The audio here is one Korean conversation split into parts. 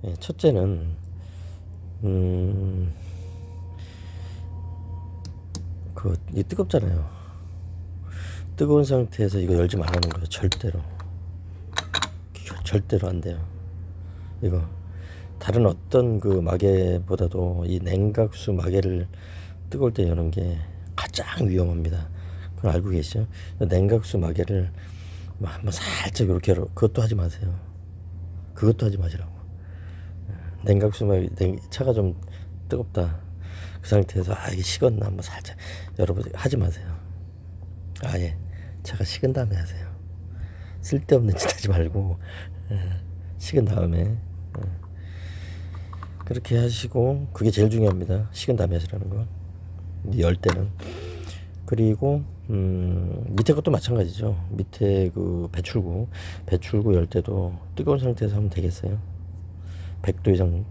예, 첫째는 이 뜨겁잖아요. 뜨거운 상태에서 이거 열지 말라는 거예요. 절대로. 절대로 안 돼요. 이거 다른 어떤 그 마개보다도 이 냉각수 마개를 뜨거울 때 여는 게 가장 위험합니다. 그걸 알고 계시죠? 냉각수 마개를 한번 살짝 이렇게 그것도 하지 마세요. 그것도 하지 마시라고. 냉각수 마개 차가 좀 뜨겁다. 그 상태에서 이게 식었나 한번 살짝 여러분 하지 마세요. 아예 차가 식은 다음에 하세요. 쓸데없는 짓 하지 말고 식은 다음에 그렇게 하시고, 그게 제일 중요합니다. 식은 다음에 하시라는 거. 열 때는. 그리고 밑에 것도 마찬가지죠. 밑에 그 배출구 열 때도 뜨거운 상태에서 하면 되겠어요. 100도 이상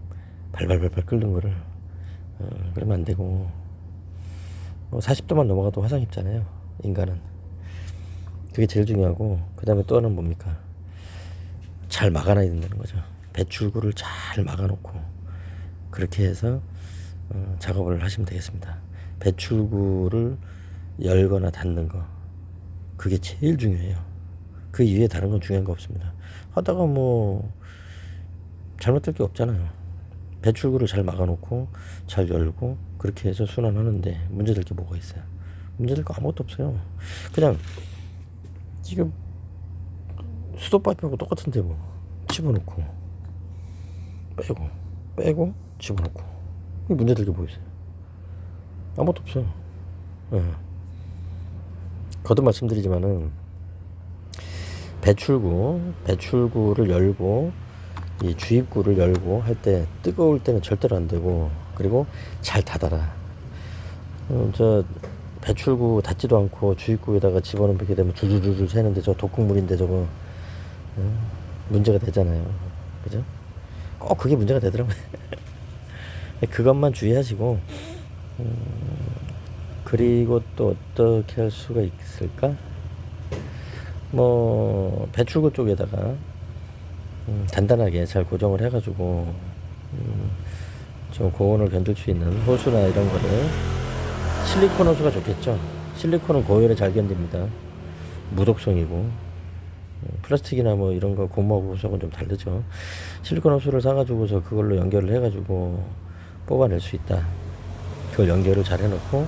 발발발발 끓는 거를 그러면 안 되고, 40도만 넘어가도 화상 입잖아요, 인간은. 그게 제일 중요하고, 그 다음에 또 하나는 뭡니까? 잘 막아놔야 된다는 거죠. 배출구를 잘 막아놓고 그렇게 해서 작업을 하시면 되겠습니다. 배출구를 열거나 닫는 거, 그게 제일 중요해요. 그 이외에 다른 건 중요한 거 없습니다. 하다가 뭐 잘못될 게 없잖아요. 배출구를 잘 막아놓고 잘 열고 그렇게 해서 순환하는데 문제될 게 뭐가 있어요? 문제될 거 아무것도 없어요. 그냥 지금 수도 파이프하고 똑같은데 뭐 집어넣고 빼고 집어넣고 문제될 게 뭐 있어요? 아무것도 없어요. 예. 거듭 말씀드리지만은 배출구를 열고 이 주입구를 열고 할 때 뜨거울 때는 절대로 안 되고, 그리고 잘 닫아라. 저 배출구 닫지도 않고 주입구에다가 집어넣게 되면 줄줄줄 새는데 저 독극물인데 저거 문제가 되잖아요. 그죠? 꼭 그게 문제가 되더라고요. 그것만 주의하시고, 그리고 또 어떻게 할 수가 있을까? 뭐 배출구 쪽에다가 단단하게 잘 고정을 해가지고 좀 고온을 견딜 수 있는 호수나 이런 거를, 실리콘 호수가 좋겠죠. 실리콘은 고열에 잘 견딥니다. 무독성이고, 플라스틱이나 뭐 이런 거 고무하고 호수하고는 좀 다르죠. 실리콘 호수를 사가지고서 그걸로 연결을 해가지고 뽑아낼 수 있다. 그걸 연결을 잘 해놓고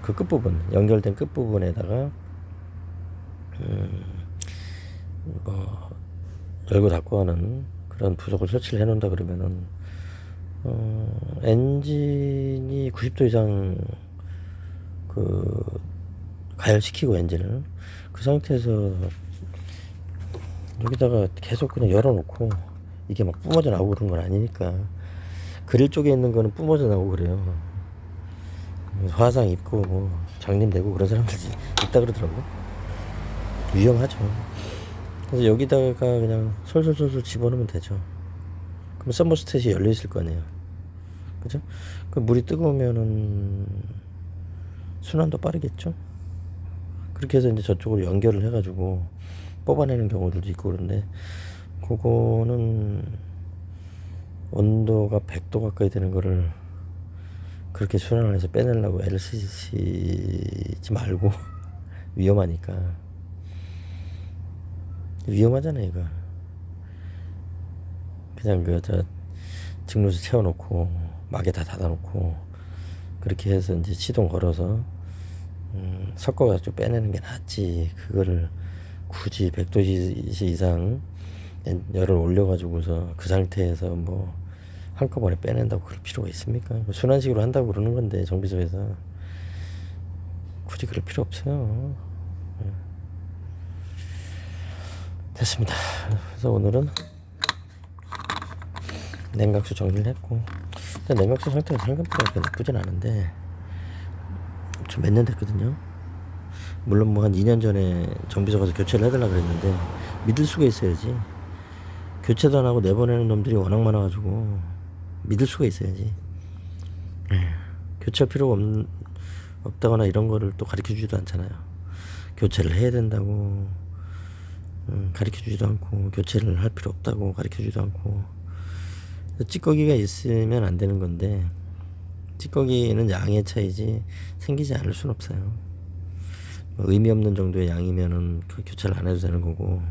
그 끝부분, 연결된 끝부분에다가 뭐 열고 닫고 하는 그런 부속을 설치를 해놓는다 그러면은 엔진이 90도 이상 그 가열시키고, 엔진을 그 상태에서 여기다가 계속 그냥 열어놓고 이게 막 뿜어져 나오고 그런 건 아니니까. 그릴 쪽에 있는 거는 뿜어져 나오고 그래요. 화상 입고 뭐 장님되고 그런 사람들이 있다 그러더라고. 위험하죠. 그래서 여기다가 그냥 솔솔솔솔 집어넣으면 되죠. 그럼 서머스탯이 열려 있을 거 아니에요. 그죠? 그 물이 뜨거우면은 순환도 빠르겠죠. 그렇게 해서 이제 저쪽으로 연결을 해가지고 뽑아내는 경우들도 있고 그런데, 그거는 온도가 100도 가까이 되는 거를 그렇게 순환을 해서 빼내려고 애를 쓰지 말고 위험하니까. 위험하잖아요 이거. 그냥 증류수 채워놓고 막에 다 닫아놓고 그렇게 해서 이제 시동 걸어서 섞어가지고 빼내는 게 낫지. 그거를 굳이 100도 이상 열을 올려가지고서 그 상태에서 뭐 한꺼번에 빼낸다고 그럴 필요가 있습니까? 순환식으로 한다고 그러는 건데 정비소에서 굳이 그럴 필요 없어요. 됐습니다. 그래서 오늘은 냉각수 정리를 했고, 냉각수 상태가 생각보다 그렇게 나쁘진 않은데 좀 몇 년 됐거든요. 물론 뭐 한 2년 전에 정비소 가서 교체를 해달라 그랬는데 믿을 수가 있어야지. 교체도 안 하고 내보내는 놈들이 워낙 많아가지고 믿을 수가 있어야지. 교체할 필요가 없다거나 이런 거를 또 가르쳐 주지도 않잖아요. 교체를 해야 된다고 가르쳐 주지도 않고, 교체를 할 필요 없다고 가르쳐 주지도 않고, 찌꺼기가 있으면 안 되는 건데, 찌꺼기는 양의 차이지 생기지 않을 순 없어요. 의미 없는 정도의 양이면은 그 교체를 안 해도 되는 거고,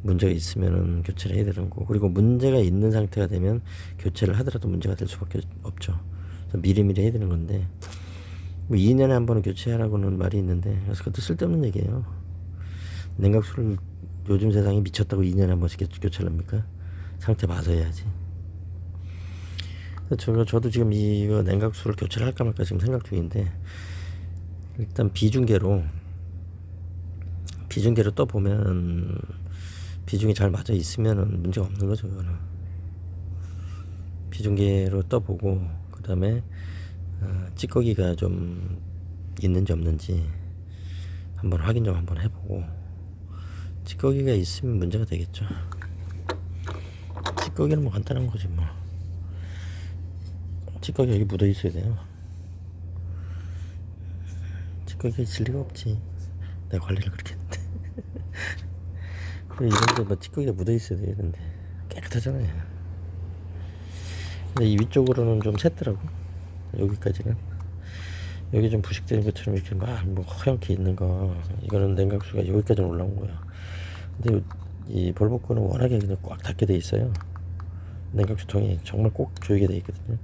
문제가 있으면은 교체를 해야 되는 거고, 그리고 문제가 있는 상태가 되면 교체를 하더라도 문제가 될 수밖에 없죠. 그래서 미리미리 해야 되는 건데, 뭐 2년에 한 번은 교체하라고는 말이 있는데, 그래서 그것도 쓸데없는 얘기예요. 냉각수를 요즘 세상이 미쳤다고 2년에 한 번씩 교체를 합니까? 상태 봐서 해야지. 저도 지금 이거 냉각수를 교체를 할까 말까 지금 생각 중인데, 일단 비중계로 떠보면 비중이 잘 맞아 있으면은 문제가 없는 거죠. 그거는 비중계로 떠보고, 그 다음에 찌꺼기가 좀 있는지 없는지 한번 확인 좀 한번 해보고, 찌꺼기가 있으면 문제가 되겠죠. 찌꺼기는 뭐 간단한 거지 뭐. 찌꺼기 여기 묻어 있어야 돼요. 찌꺼기가 있을 리가 없지. 내가 관리를 그렇게 했는데. 그래, 이런데 뭐 찌꺼기가 묻어 있어야 되는데 깨끗하잖아요. 근데 이 위쪽으로는 좀 샜더라고. 여기까지는. 여기 좀 부식되는 것처럼 이렇게 막 뭐 허옇게 있는 거, 이거는 냉각수가 여기까지 올라온 거야. 근데 이 볼보 거는 워낙에 그냥 꽉 닫게 돼 있어요. 냉각수통이 정말 꼭 조이게 돼 있거든요.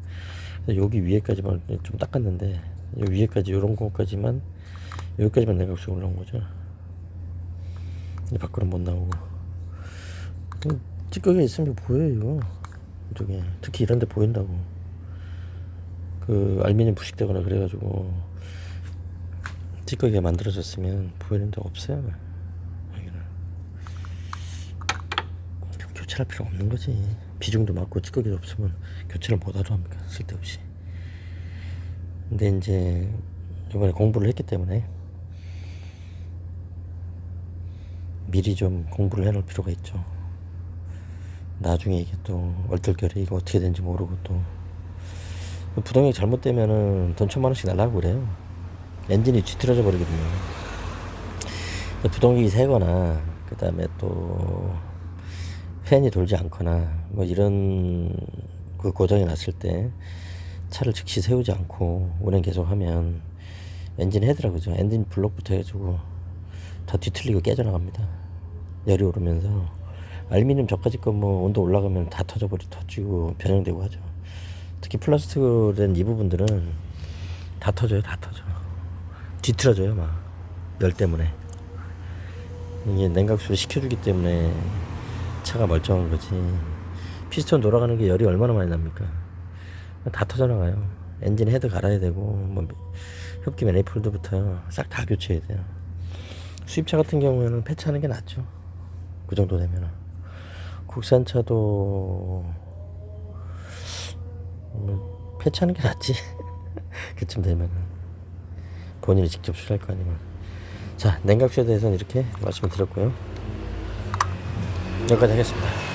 그래서 여기 위에까지만 좀 닦았는데, 여기 위에까지 요런 거까지만, 여기까지만 냉각수가 올라온 거죠. 근데 밖으로 못 나오고. 찌꺼기가 있으면 보여요. 이쪽에 특히 이런 데 보인다고. 그 알루미늄 부식되거나 그래가지고 찌꺼기가 만들어졌으면 보이는 데 없어요. 여기는 교체할 필요 없는 거지. 비중도 맞고 찌꺼기도 없으면 교체를 뭐하러 합니까? 쓸데없이. 근데 이제 이번에 공부를 했기 때문에 미리 좀 공부를 해놓을 필요가 있죠. 나중에 이게 또 얼떨결에 이거 어떻게 되는지 모르고, 또 부동액 잘못되면은 돈 1,000,000원씩 날라가고 그래요. 엔진이 뒤틀어져 버리거든요. 부동액이 새거나, 그 다음에 또 팬이 돌지 않거나 뭐 이런 그 고장이 났을 때 차를 즉시 세우지 않고 운행 계속하면 엔진 헤드라 그죠. 엔진 블록부터 해가지고 다 뒤틀리고 깨져나갑니다. 열이 오르면서 알루미늄 저까지 거 뭐 온도 올라가면 다 터지고 변형되고 하죠. 특히 플라스틱으로 된 이 부분들은 다 터져요. 다 터져. 뒤틀어져요. 막 열 때문에. 이게 냉각수를 식혀주기 때문에 차가 멀쩡한 거지. 피스톤 돌아가는 게 열이 얼마나 많이 납니까? 다 터져나가요. 엔진 헤드 갈아야 되고, 뭐 흡기 매니폴드부터 싹 다 교체해야 돼요. 수입차 같은 경우에는 폐차하는 게 낫죠. 그 정도 되면은. 국산차도 폐차하는 게 낫지. 그쯤 되면은 본인이 직접 수리할 거 아니면. 자, 냉각수에 대해서는 이렇게 말씀을 드렸고요. 여기까지 하겠습니다.